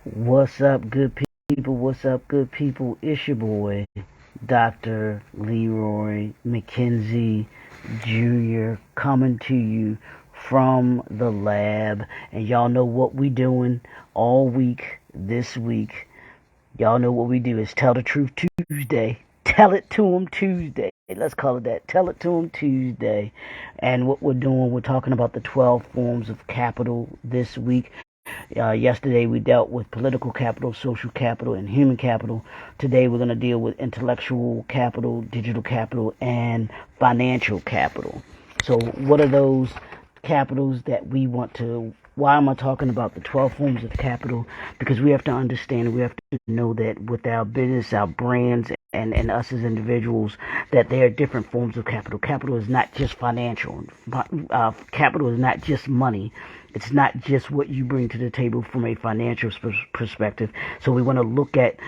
What's up, good people? What's up, good people? It's your boy, Dr. Leroy McKenzie Jr. coming to you from the lab. And y'all know what we doing all week this week. Y'all know what we do is Tell the Truth Tuesday. Tell it to 'em Tuesday. Let's call it that. Tell it to 'em Tuesday. And what we're doing, we're talking about the 12 forms of capital this week. Yesterday we dealt with political capital, social capital, and human capital. Today we're going to deal with intellectual capital, digital capital, and financial capital. So what are those capitals that we want to... Why am I talking about the 12 forms of capital? Because we have to understand, we have to know that with our business, our brands, and us as individuals, that there are different forms of capital. Capital is not just financial. Capital is not just money. It's not just what you bring to the table from a financial perspective. So we want to look at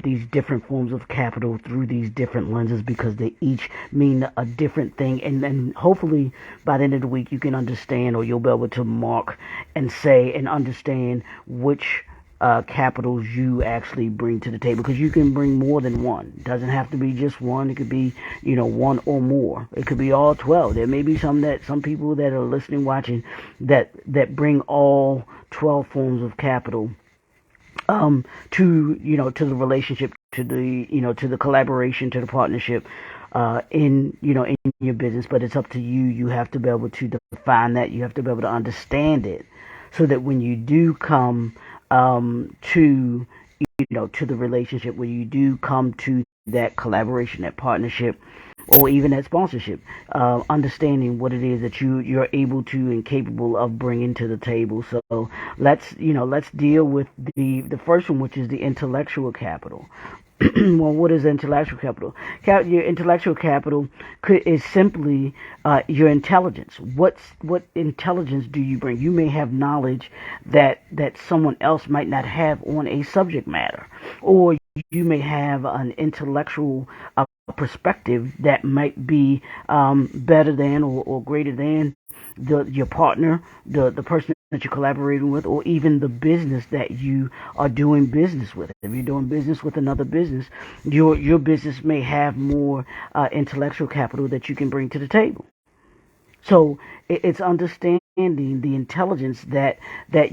these different forms of capital through these different lenses because they each mean a different thing. And then hopefully by the end of the week you can understand, or you'll be able to mark and say and understand which capitals you actually bring to the table, because you can bring more than one. It doesn't have to be just one. It could be, one or more. It could be all 12. There may be some people that are listening, watching, that bring all 12 forms of capital to the relationship, to the collaboration, to the partnership in your business. But it's up to you. You have to be able to define that. You have to be able to understand it, so that when you do come to the relationship, when you do come to that collaboration, that partnership, or even that sponsorship, understanding what it is that you're able to and capable of bringing to the table. So let's deal with the first one, which is the intellectual capital. Well, what is intellectual capital? Your intellectual capital is simply your intelligence. What intelligence do you bring? You may have knowledge that someone else might not have on a subject matter, or you may have an intellectual perspective that might be better than or greater than your partner, the person that you're collaborating with, or even the business that you are doing business with. If you're doing business with another business, your business may have more intellectual capital that you can bring to the table. So it's understanding the intelligence that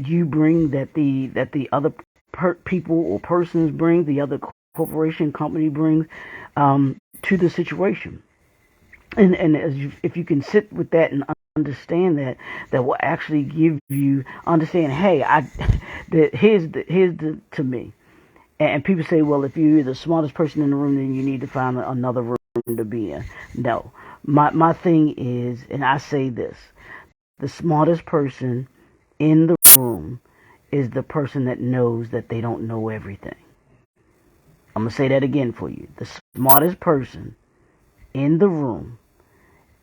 you bring, that the other people or persons bring, the other corporation company brings to the situation. And if you can sit with that and understand that will actually give you understand. Hey, here's the to me. And people say, well, if you're the smartest person in the room, then you need to find another room to be in. No, my thing is, and I say this: the smartest person in the room is the person that knows that they don't know everything. I'm gonna say that again for you. The smartest person in the room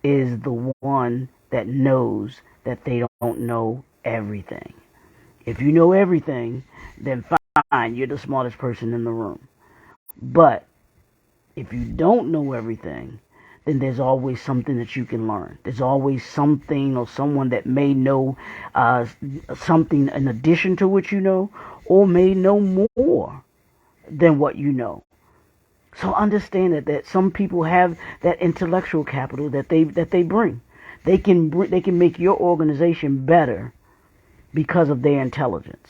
is the one that knows that they don't know everything. If you know everything, then fine, you're the smartest person in the room. But if you don't know everything, then there's always something that you can learn. There's always something or someone that may know something in addition to what you know, or may know more than what you know. So understand that some people have that intellectual capital that they bring. They can make your organization better because of their intelligence.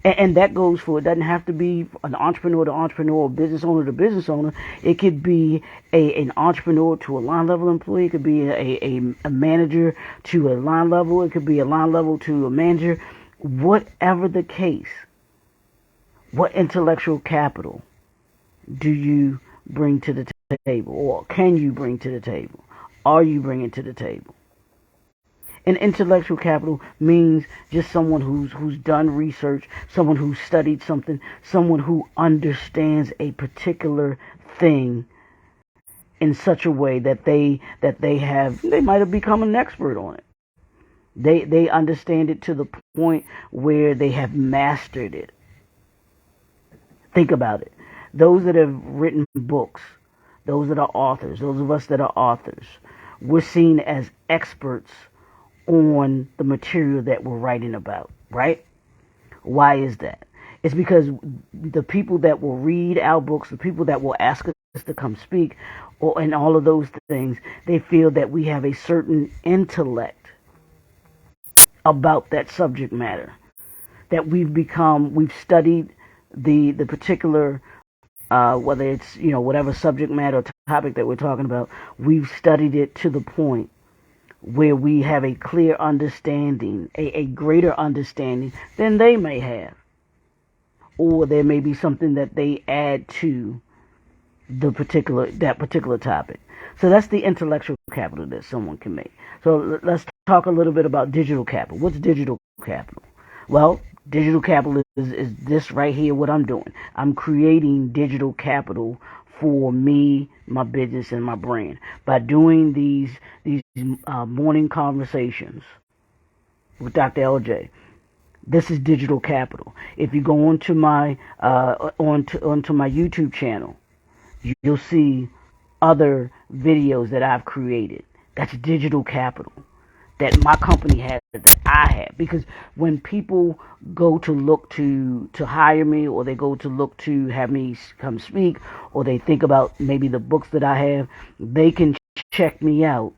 And that goes for, it doesn't have to be an entrepreneur to entrepreneur, or business owner to business owner. It could be an entrepreneur to a line level employee. It could be a manager to a line level. It could be a line level to a manager. Whatever the case, what intellectual capital do you bring to the table, or can you bring to the table? Are you bringing to the table? And intellectual capital means just someone who's done research, someone who's studied something, someone who understands a particular thing in such a way that they might have become an expert on it. They understand it to the point where they have mastered it. Think about it. Those that have written books, those that are authors, those of us that are authors, we're seen as experts on the material that we're writing about, right? Why is that? It's because the people that will read our books, the people that will ask us to come speak, or and all of those things, they feel that we have a certain intellect about that subject matter. That we've studied the particular whether it's whatever subject matter or topic that we're talking about, we've studied it to the point where we have a clear understanding, a greater understanding than they may have, or there may be something that they add to that particular topic. So that's the intellectual capital that someone can make. So let's talk a little bit about digital capital. What's digital capital? Well, digital capital is this right here, what I'm doing. I'm creating digital capital for me, my business, and my brand by doing these morning conversations with Dr. LJ. This is digital capital. If you go onto my onto my YouTube channel, you'll see other videos that I've created. That's digital capital that my company has, that I have. Because when people go to look to hire me, or they go to look to have me come speak, or they think about maybe the books that I have, they can check me out,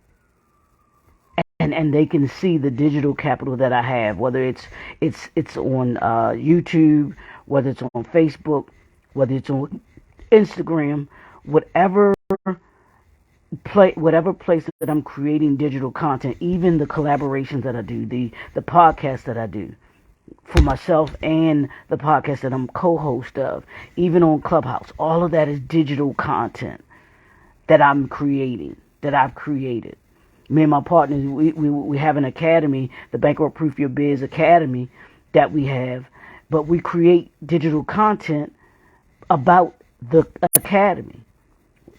and they can see the digital capital that I have, whether it's on YouTube, whether it's on Facebook, whether it's on Instagram, whatever place that I'm creating digital content, even the collaborations that I do, the podcasts that I do for myself, and the podcast that I'm co-host of, even on Clubhouse, all of that is digital content that I'm creating, that I've created. Me and my partners, we have an academy, the Bankroll Proof Your Biz Academy, that we have, but we create digital content about the academy,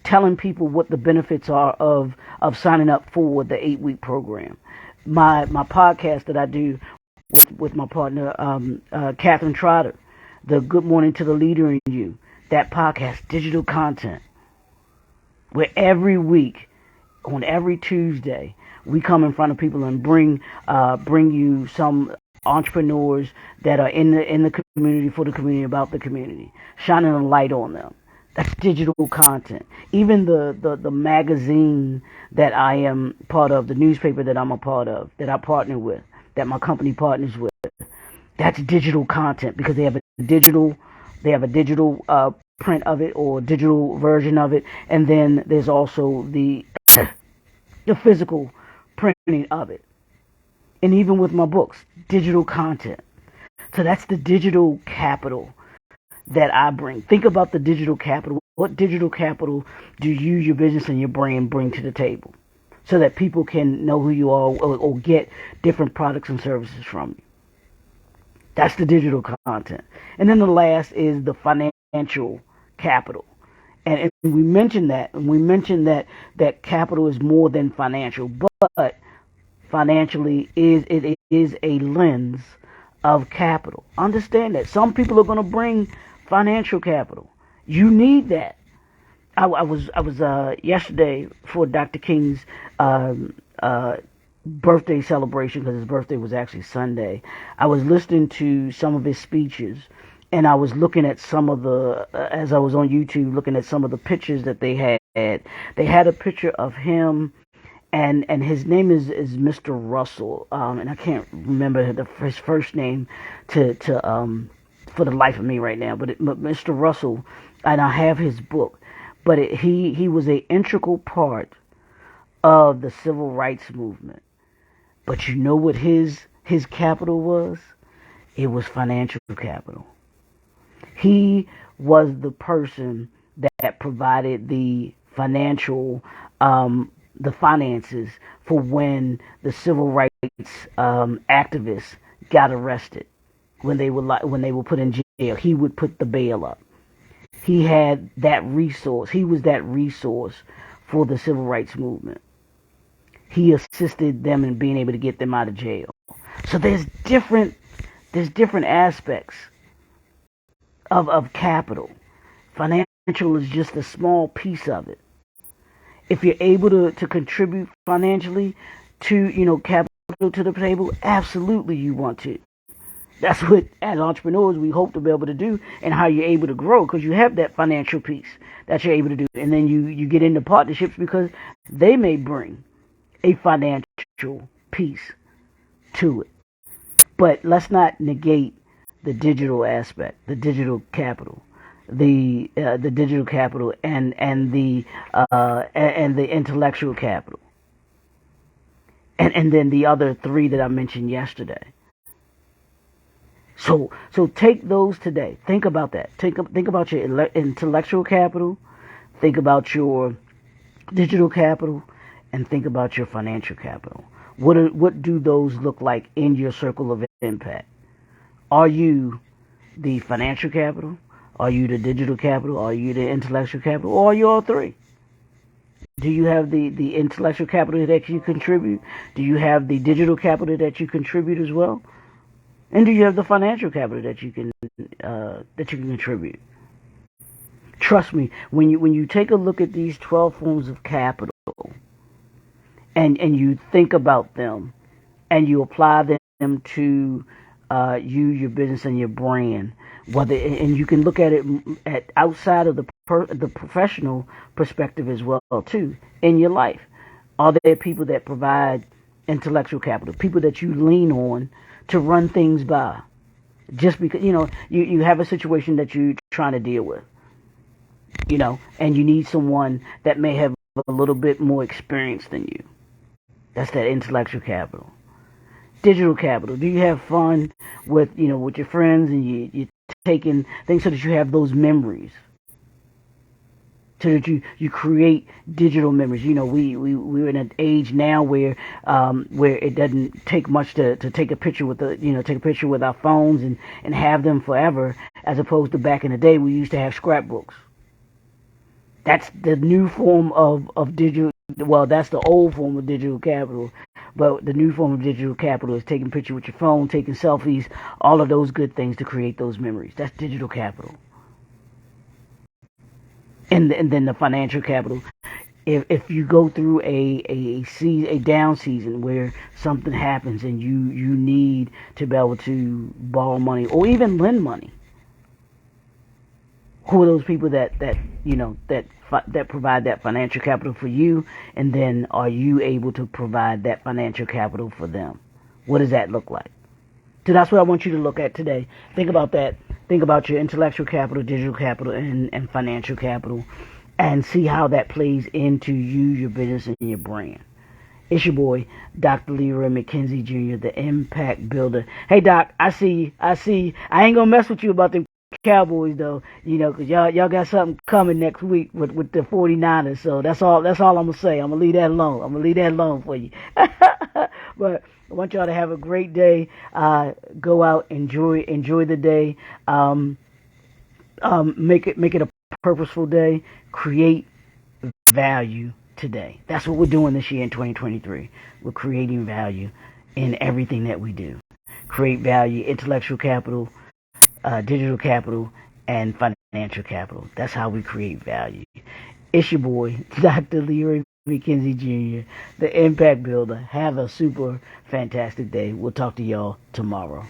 telling people what the benefits are of signing up for the 8-week program. My podcast that I do with my partner, Catherine Trotter, the Good Morning to the Leader in You, that podcast, digital content, where every week, on every Tuesday, we come in front of people and bring you some entrepreneurs that are in the community, for the community, about the community, shining a light on them. That's digital content. Even the magazine that I am part of, the newspaper that I'm a part of, that I partner with, that my company partners with, that's digital content, because they have a digital print of it, or digital version of it, and then there's also the physical printing of it. And even with my books, digital content. So that's the digital capital that I bring. Think about the digital capital. What digital capital do you, your business, and your brand bring to the table, so that people can know who you are, or get different products and services from you? That's the digital content. And then the last is the financial capital. And we mentioned that capital is more than financial, but financially is a lens of capital. Understand that some people are going to bring financial capital. You need that. I was yesterday for Dr. King's birthday celebration, because his birthday was actually Sunday. I was listening to some of his speeches, and I was looking at some of as I was on YouTube, looking at some of the pictures that they had. They had a picture of him, and his name is Mr. Russell, and I can't remember his first name for the life of me right now. But Mr. Russell, and I have his book, but he was an integral part of the civil rights movement. But you know what his capital was? It was financial capital. He was the person that provided the financial, the finances for when the civil rights activists got arrested, when they were put in jail. He would put the bail up. He had that resource. He was that resource for the civil rights movement. He assisted them in being able to get them out of jail. So there's different aspects of capital. Financial is just a small piece of it. If you're able to contribute financially to capital to the table, absolutely you want to. That's what, as entrepreneurs, we hope to be able to do, and how you're able to grow, because you have that financial piece that you're able to do. And then you get into partnerships because they may bring a financial piece to it. But let's not negate the digital aspect, the digital capital, the digital capital, and the intellectual capital, and then the other three that I mentioned yesterday. So take those today. Think about that. Think about your intellectual capital. Think about your digital capital, and think about your financial capital. What do those look like in your circle of impact? Are you the financial capital? Are you the digital capital? Are you the intellectual capital? Or are you all three? Do you have the intellectual capital that you contribute? Do you have the digital capital that you contribute as well? And do you have the financial capital that you can contribute? Trust me, when you take a look at these 12 forms of capital, and you think about them, and you apply them to you, your business, and your brand, and you can look at it at outside of the professional perspective as well too, in your life. Are there people that provide intellectual capital, people that you lean on to run things by, just because you have a situation that you're trying to deal with, and you need someone that may have a little bit more experience than you? That's that intellectual capital. Digital capital. Do you have fun with your friends, and you're taking things so that you have those memories, so that you create digital memories? We're in an age now where it doesn't take much to take a picture with our phones and have them forever, as opposed to back in the day we used to have scrapbooks. That's the new form of digital. Well, that's the old form of digital capital, but the new form of digital capital is taking pictures with your phone, taking selfies, all of those good things to create those memories. That's digital capital. And then the financial capital. If you go through a down season where something happens and you need to be able to borrow money or even lend money, who are those people that provide that financial capital for you, and then are you able to provide that financial capital for them? What does that look like? So that's what I want you to look at today. Think about that. Think about your intellectual capital, digital capital, and financial capital, and see how that plays into you, your business, and your brand. It's your boy, Dr. Leroy McKenzie Jr., the Impact Builder. Hey, Doc, I see you. I ain't gonna mess with you about them Cowboys though, because y'all got something coming next week with the 49ers. So that's all I'm gonna say. I'm gonna leave that alone for you. But I want y'all to have a great day. Go out, enjoy the day. Make it a purposeful day. Create value today. That's what we're doing this year in 2023. We're creating value in everything that we do. Create value, intellectual capital, digital capital, and financial capital. That's how we create value. It's your boy, Dr. Leroy McKenzie Jr., the Impact Builder. Have a super fantastic day. We'll talk to y'all tomorrow.